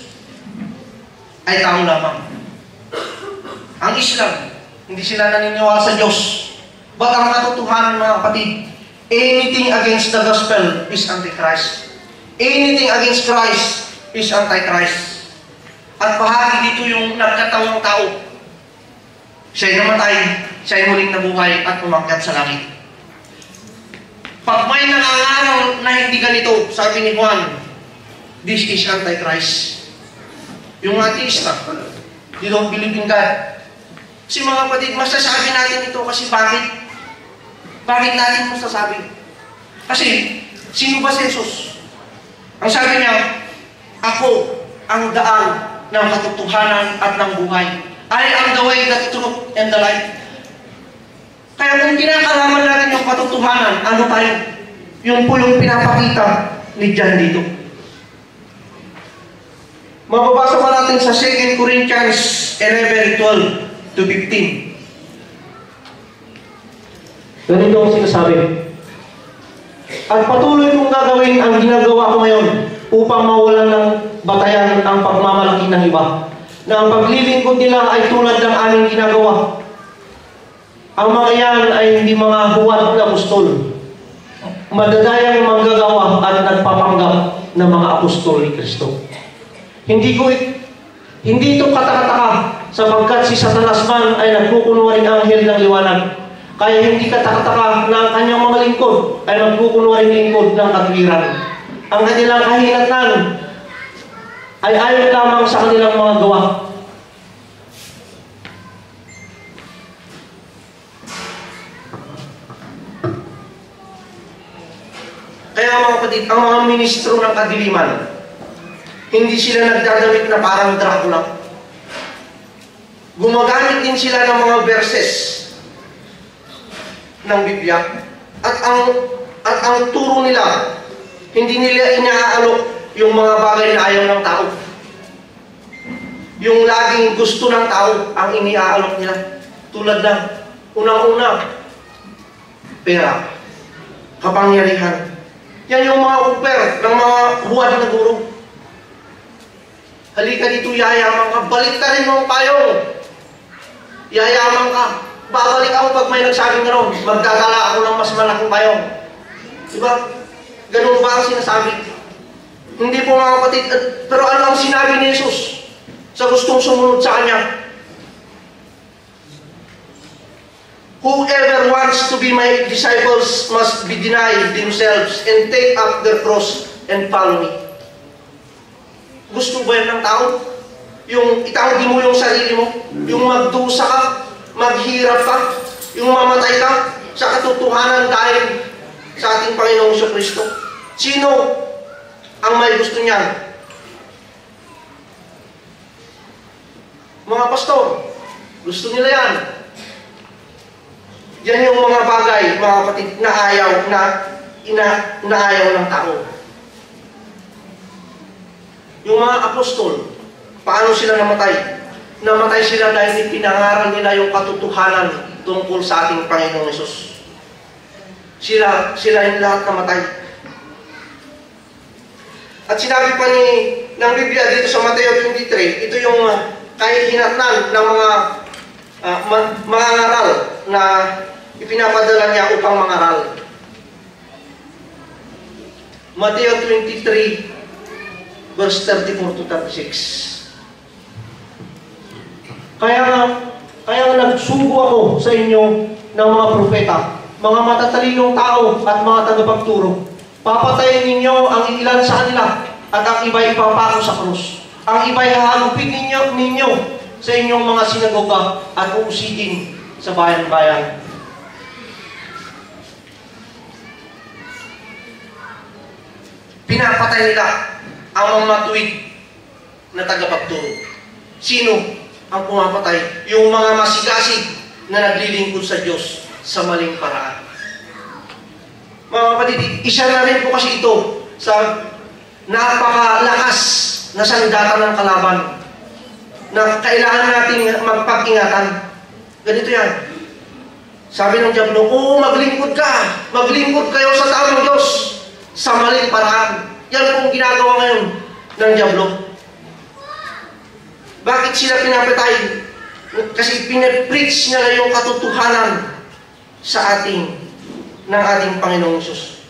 ay tao lamang. Ang Islam, hindi sila naniniwala sa Diyos. But ang katotohanan, mga kapatid, anything against the gospel is antichrist. Anything against Christ is antichrist. At bahagi dito yung nagkatawang tao. Siya'y namatay, siya'y muling nabuhay at umakyat sa langit. Pag may nangangaral na hindi ganito, sabi ni Juan, this is Antichrist. Yung atheista, you don't believe in God. Kasi mga kapatid, masasabi natin ito kasi bakit? Bakit natin masasabi? Kasi, sino ba si Jesus? Ang sabi niya, ako ang daan ng katotohanan at ng buhay. I am the way, the truth, and the life. Kaya kung kinakalaman natin yung katotohanan, ano tayo? Yun po yung pinapakita ni John dito. Mababasa pa natin sa 2 Corinthians 11:12-15. Ganito ang sinasabi. At patuloy kong gagawin ang ginagawa ko ngayon upang mawalan ng batayan ang pagmamalaki ng iba, na ang paglilingkod nila ay tulad ng aming ginagawa. Ang mga yan ay hindi mga huwad na apostol, madadayang manggagawa at nagpapanggap ng mga apostol ni Kristo. Hindi ito katakataka, sapagkat si Satanas man ay nagkukunwaring anghel ng liwanag. Kaya hindi katakataka na ang kanyang mga lingkod ay nagkukunwaring lingkod ng katwiran. Ang kanilang kahinatnan ay ayon lamang sa kanilang mga gawa. Kaya mga kapatid, ang mga ministro ng kadiliman, hindi sila nagdadamit na parang Dracula. Gumagamit din sila ng mga verses ng Biblia. At ang turo nila, hindi nila inaalok yung mga bagay na ayaw ng tao. Yung laging gusto ng tao ang iniaalok nila. Tulad ng unang-una, pera, kapangyarihan. Yan yung mga uper ng mga huwad na guro. Halika dito, yayaman ka. Balik ka rin mong payong. Yayaman ka. Babalik ako pag may nagsabing gano'n. Magdadala ako ng mas malaking payong. Diba? Ganun ba ang sinasabi? Hindi po mga kapatid. Pero ano ang sinabi ni Jesus sa gustong sumunod sa Kanya? Whoever wants to be my disciples must be denied themselves and take up their cross and follow me. Gusto ba yan ng tao? Yung itanggi mo yung sarili mo? Yung magdusa ka? Maghirap ka? Yung mamatay ka? Sa katotohanan dahil sa ating Panginoong Kristo? Sino ang may gusto niyan? Mga pastor, gusto nila yan. Yan yung mga bagay, mga kapatid, na ayaw ng tao. Yung mga apostol, paano sila namatay? Namatay sila dahil pinangaral nila yung katotohanan tungkol sa ating Panginoong Hesus. Sila yung lahat namatay. At sinabi pa ng Biblia dito sa Mateo 23, ito yung kahihinatnan ng mga ngaral na ipinapadala niya upang mangaral. Mateo 23, verse 34 to 36. Kaya nagsugo ako sa inyo ng mga propeta, mga matatalingong tao at mga tagapagturo. Papatayin ninyo ang ilan sa kanila at ang iba'y ipapako sa krus. Ang iba'y hahagupin ninyo sa inyong mga sinagoga at uusigin sa bayan-bayan. Pinapatay nila ang mga matuwid na tagapagturo. Sino ang pumapatay? Yung mga masigasig na naglilingkod sa Diyos sa maling paraan. Mga kapatid, isa na rin po kasi ito sa napakalakas na sandata ng kalaban na kailangan nating magpag-ingatan. Ganito yan. Sabi ng Diablo, maglingkod ka. Maglingkod kayo sa tamang Diyos sa maling paraan. Yan pong ginagawa ngayon ng Diablo. Bakit sila pinapatay? Kasi pinapreach nila yung katotohanan sa ng ating Panginoong Hesus.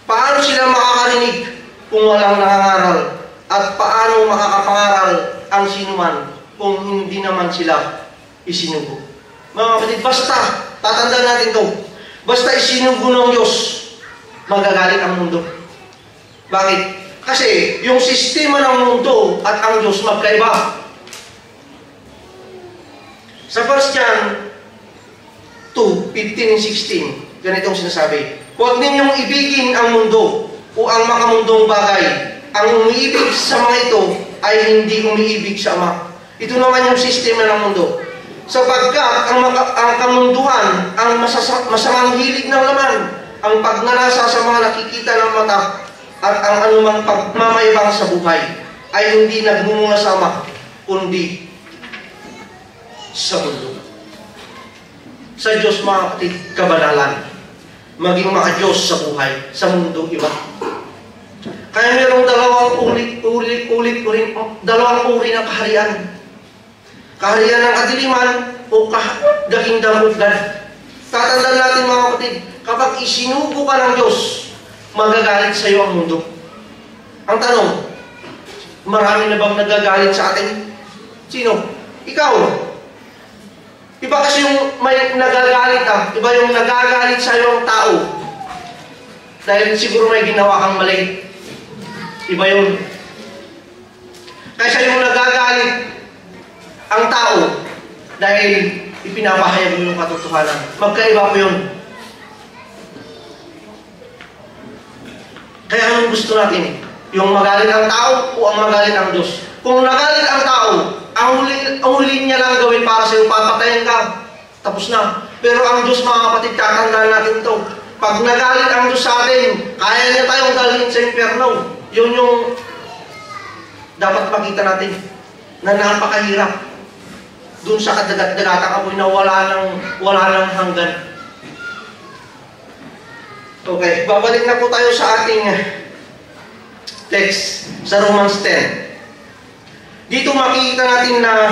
Paano sila makakarinig kung walang nangangaral? At paano makakapangaral ang sinuman kung hindi naman sila isinugo? Mga kapatid, basta, tatandaan natin ito, basta isinugo ng Diyos, magagalit ang mundo. Bakit? Kasi yung sistema ng mundo at ang Diyos magkaiba. Sa 1 John 2:15 and 16, ganitong sinasabi, huwag ninyong ibigin ang mundo o ang makamundong bagay. Ang umiibig sa mga ito ay hindi umiibig sa Ama. Ito naman yung sistema ng mundo. Sapagkat ang kamunduhan, ang masamang hilig ng laman, ang pagnanasa sa mga nakikita ng mata, at ang anumang pagmamayabang sa buhay, ay hindi nagmumula sa Ama, kundi sa mundo. Sa Diyos, mga kapatid, kabanalan. Maging maka-Diyos sa buhay, sa mundo, iba. Kaya mayroong dalawang uri ng kaharian. Kaharian ng kadiliman o kagindang ugad. Tatandaan natin, mga kapatid, kapag isinugo ka ng Diyos, magagalit sa iyo ang mundo. Ang tanong, marami na bang nagagalit sa atin? Sino? Ikaw. Iba kasi yung may nagagalit iba yung nagagalit sa iyo ang tao. Dahil siguro may ginawa kang mali. Iba yun. Kaysa yung nagagalit ang tao dahil ipinapahayag mo yung katotohanan. Magkaiba po yun. Kaya anong gusto natin? Yung magalit ang tao o ang magalit ang Diyos? Kung nagalit ang tao, ang huli niya lang gawin para sa iyo, papatayin ka. Tapos na. Pero ang Diyos, mga kapatid, tatandaan natin ito. Pag nagalit ang Diyos sa atin, kaya niya tayong dalhin sa impyerno. Yun yung dapat makita natin. na napakahirap dun sa kadagat-dagatang apoy na wala nang hanggan. Okay, babalik na po tayo sa ating text sa Romans 10. Dito makikita natin na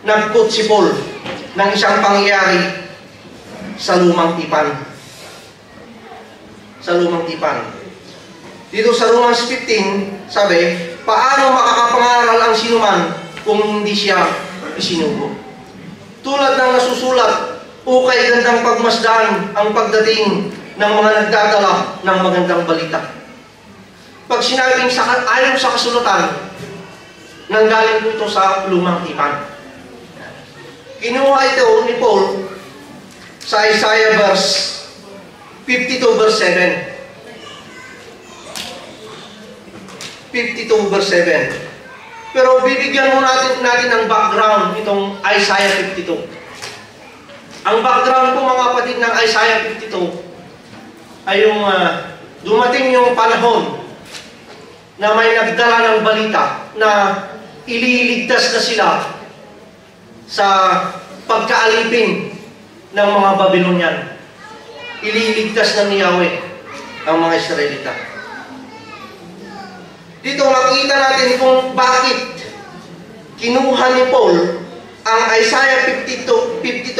nag-quote si Paul ng isang pangyayari sa lumang tipan. Sa lumang tipan. Dito sa Romans 15, sabi, paano makakapangaral ang sinuman kung hindi siya isinugo? Tulad ng nasusulat, ukay gandang pagmasdan ang pagdating ng mga nagdadala ng magandang balita. Pag sinabing ayon sa kasulatan, nanggaling po ito sa lumang tipan. Kinuha ito ni Paul sa Isaiah verse 52 verse 7. 52 verse 7. Pero bibigyan mo natin ng background itong Isaiah 52. Ang background po mga kapatid ng Isaiah 52 ay yung dumating yung panahon na may nagdala ng balita na ililigtas na sila sa pagkaalipin ng mga Babylonian. Ililigtas na ni Yahweh ang mga Israelita. Dito makita natin kung bakit kinuha ni Paul ang Isaiah 52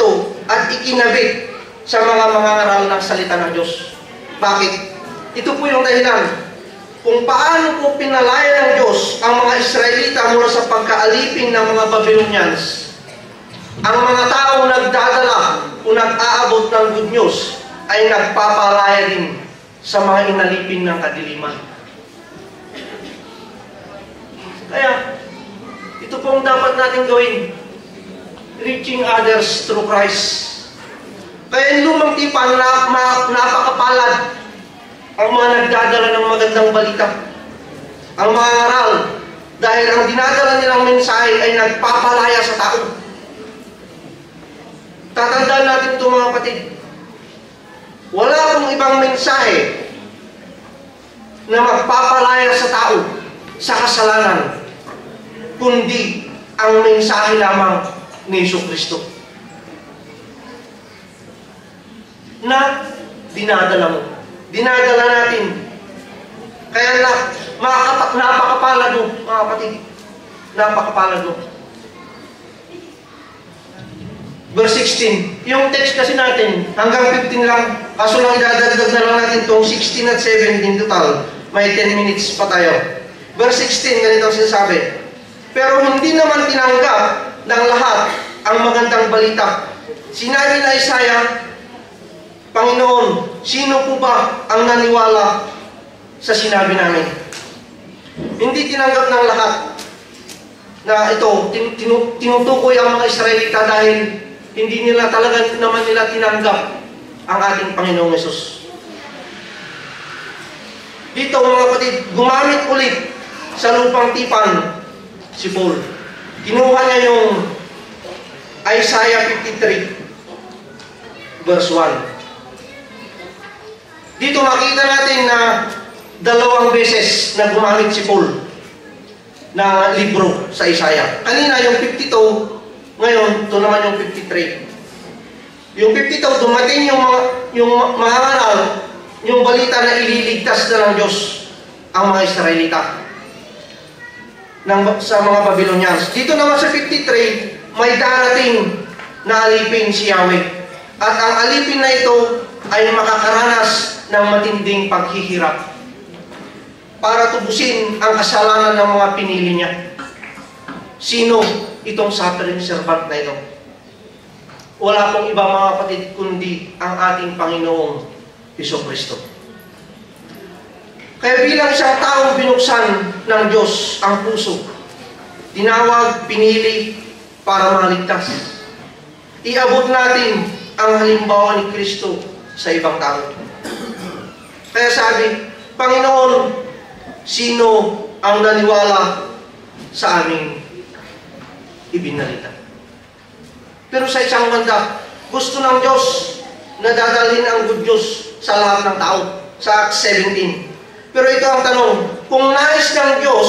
at ikinabit sa mga mangangaral ng salita ng Diyos. Bakit? Ito po yung dahilan kung paano po pinalaya ng Diyos ang mga Israelita mula sa pagkaalipin ng mga Babylonians. Ang mga taong nagdadala o nag-aabot ng good news ay nagpapalaya din sa mga inalipin ng kadiliman. Kaya, ito po ang dapat natin gawin. Reaching others through Christ. Kaya yung lumang tipan, napakapalad ang mga nagdadala ng magandang balita. Ang mga ngaral, dahil ang dinadala nilang mensahe ay nagpapalaya sa tao. Tatandaan natin ito mga kapatid. Wala akong ibang mensahe na magpapalaya sa tao sa kasalanan, kundi ang mensahe lamang ni Jesucristo na dinadala mo. Dinadala natin. Kaya napakapalad mo, mga kapatid. Napakapalad mo. Verse 16. Yung text kasi natin, hanggang 15 lang. Kaso lang idadagdag na lang natin itong 16 at 17 total. May 10 minutes pa tayo. Verse 16, ganito ang sinasabi. Pero hindi naman tinanggap ng lahat ang magandang balita. Sinabi na Isaiah, Panginoon, sino po ba ang naniwala sa sinabi namin? Hindi tinanggap ng lahat na ito, tinutukoy ang mga Israelita dahil hindi nila talaga naman nila tinanggap ang ating Panginoong Yesus. Dito mga kapatid, gumamit ulit sa lupang tipan si Paul. Kinuha niya yung Isaiah 53 verse 1. Dito makita natin na dalawang beses na gumamit si Paul na libro sa Isaiah. Kanina yung 52, ngayon ito naman yung 53. Yung 52, dumating yung mga ngaral, yung balita na ililigtas na ng Diyos ang mga Israelita sa mga Babylonians. Dito naman sa 53, may darating na alipin si Yahweh. At ang alipin na ito ay makakaranas ng matinding paghihirap para tubusin ang kasalanan ng mga pinili niya. Sino itong suffering servant na ito? Wala pong iba mga kapatid kundi ang ating Panginoong Jesucristo. Kaya bilang isang taong binuksan ng Diyos ang puso, tinawag, pinili para maligtas. Iabot natin ang halimbawa ni Kristo sa ibang tao. Kaya sabi, Panginoon, sino ang naniwala sa aming ibinalita? Pero sa isang banda, gusto ng Diyos na dadalhin ang good news sa lahat ng tao. Sa Acts 17. Pero ito ang tanong, kung nais ng Diyos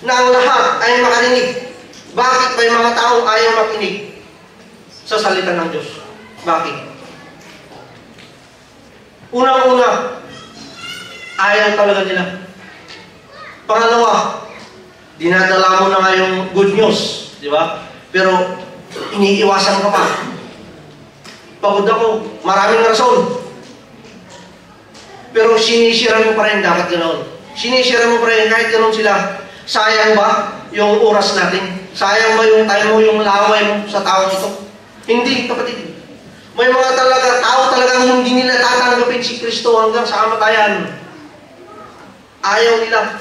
na ang lahat ay makarinig, Bakit may mga taong ayaw makinig sa salita ng Diyos? Bakit? Unang-una, ayaw talaga nila. Pangalawa, dinadala mo na nga yung good news, di ba? Pero iniiwasan ka pa. Pagod ako, maraming rason. Pero sinisira mo pa rin, dapat ganoon. Sinisira mo pa rin, kahit ganoon sila. Sayang ba yung oras natin? Sayang ba yung time mo, yung laway mo sa taong ito? Hindi, kapatid. May mga tao talagang hindi nila tatanggapin si Kristo hanggang sa kamatayan. Ayaw nila.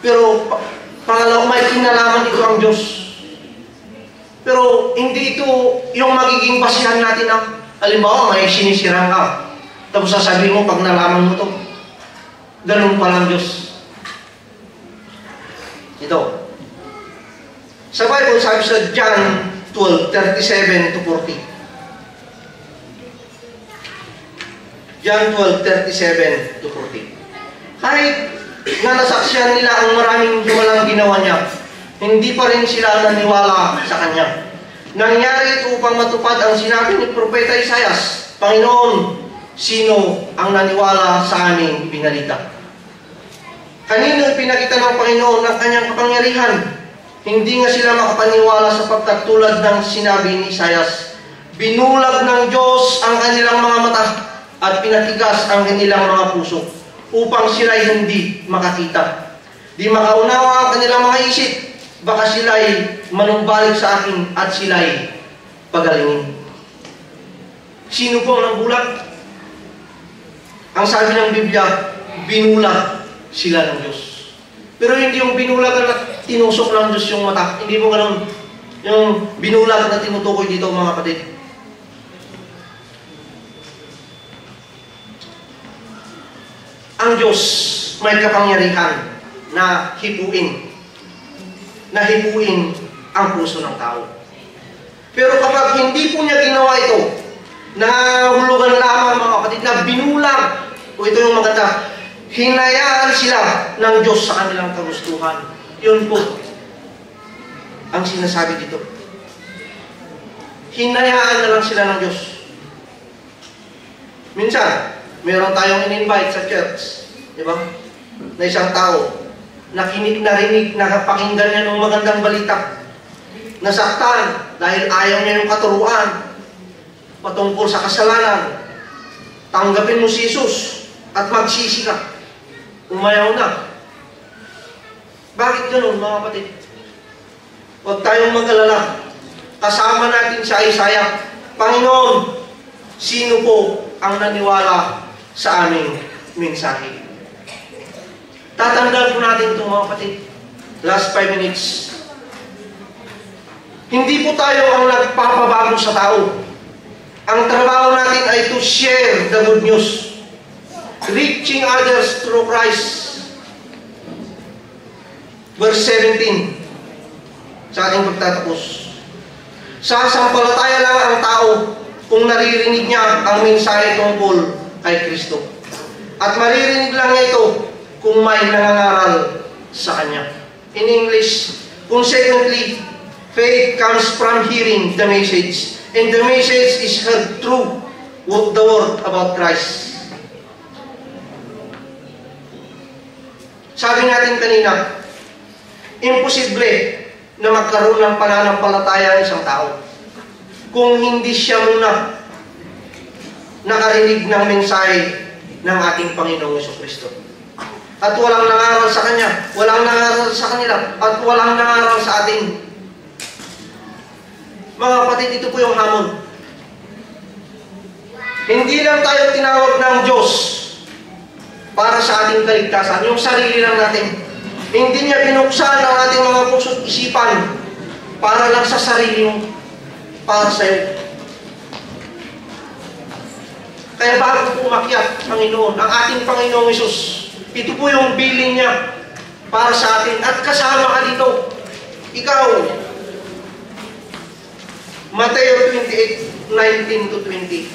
Pero pangalawa, may kinalaman dito ang Diyos. Pero hindi ito yung magiging basihan natin. Halimbawa, may sinisirang ka. Tapos sasabihin mo, pag nalaman mo ito, ganun palang Diyos. Ito. Sa Bible, sabi sa John 12:37 to 40. John 12:37 to 40. Kahit na nasaksihan nila ang maraming hiwalang ginawa niya, hindi pa rin sila naniwala sa Kanya. Nangyari ito upang matupad ang sinabi ni Propeta Isaias, Panginoon, sino ang naniwala sa aming ibinalita? Kanino ipinakita ng Panginoon ang Kanyang kapangyarihan? Hindi nga sila makapaniwala sapagkat tulad ng sinabi ni Isaias, binulag ng Diyos ang kanilang mga mata at pinatigas ang kanilang mga puso upang sila'y hindi makakita. Di makaunawa ang kanilang mga isip, baka sila'y manumbalik sa akin at sila'y pagalingin. Sino po ang bulag? Ang sabi ng Biblia, binulag sila ng Diyos. Pero hindi yung binulag na tinusok ng Diyos yung mata. Hindi po ganun. Yung binulag na tinutukoy dito, mga kapatid. Ang Diyos may kapangyarihan na hipuin ang puso ng tao. Pero kapag hindi po niya ginawa ito, nahulugan lamang, mga kapatid, na binulag, o ito yung maganda, hinayaan sila ng Diyos sa kanilang kagustuhan. Yun po ang sinasabi dito. Hinayaan na lang sila ng Diyos. Minsan, meron tayong in-invite sa church, di ba? Na isang tao, narinig, nakapakinggan niya ng magandang balita. Nasaktan dahil ayaw niya yung katuruan patungkol sa kasalanan. Tanggapin mo si Jesus at magsisi ka. Umayaw na. Bakit ganun, mga kapatid? Huwag tayong mag-alala. Kasama natin sa Isaiah, Panginoon, sino po ang naniwala sa aming mensahe? Tatandaan po natin ito, mga kapatid. Last 5 minutes. Hindi po tayo ang nagpapabago sa tao. Ang trabaho natin ay to share the good news. Reaching others through Christ. Verse 17 sa ating pagtatapos. Sasampalataya lang ang tao kung naririnig niya ang mensahe tungkol kay Kristo. At maririnig lang niya ito kung may nangangaral sa Kanya. In English, consequently, faith comes from hearing the message. And the message is heard through the word about Christ. Sabi natin kanina, imposible na magkaroon ng pananampalataya ang isang tao kung hindi siya muna nakarinig ng mensahe ng ating Panginoong Jesucristo. At walang nangaral sa Kanya, walang nangaral sa kanila, at walang nangaral sa atin. Mga kapatid, ito po yung hamon. Hindi lang tayo tinawag ng Diyos para sa ating kaligtasan, yung sarili lang natin. Hindi niya binuksan ang ating mga puso at isipan para lang sa sarili mo, para sa iyo. Kaya bago po umakyat, Panginoon, ang ating Panginoong Hesus, ito po yung bilin niya para sa atin. At kasama ka dito. Ikaw, Mateo 28:19 to 20.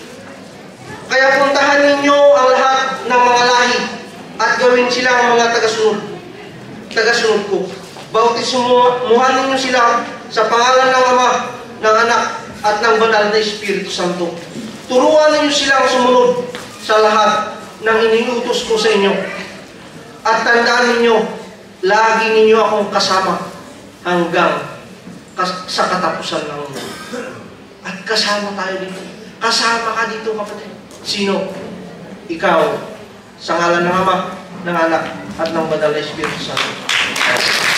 Kaya puntahan ninyo ang lahat ng mga lahi at gawin silang mga tagasunod ko. Bautismuhan ninyo sila sa pangalan ng Ama, ng Anak, at ng Banal na Espiritu Santo. Turuan ninyo silang sumunod sa lahat ng iniutos ko sa inyo. At tandaan ninyo, lagi ninyo akong kasama hanggang sa katapusan ng mundo. At kasama tayo dito. Kasama ka dito, kapatid. Sino? Ikaw, sa ngalan ng Ama, ng Anak, at ng Banal na Espiritu Santo.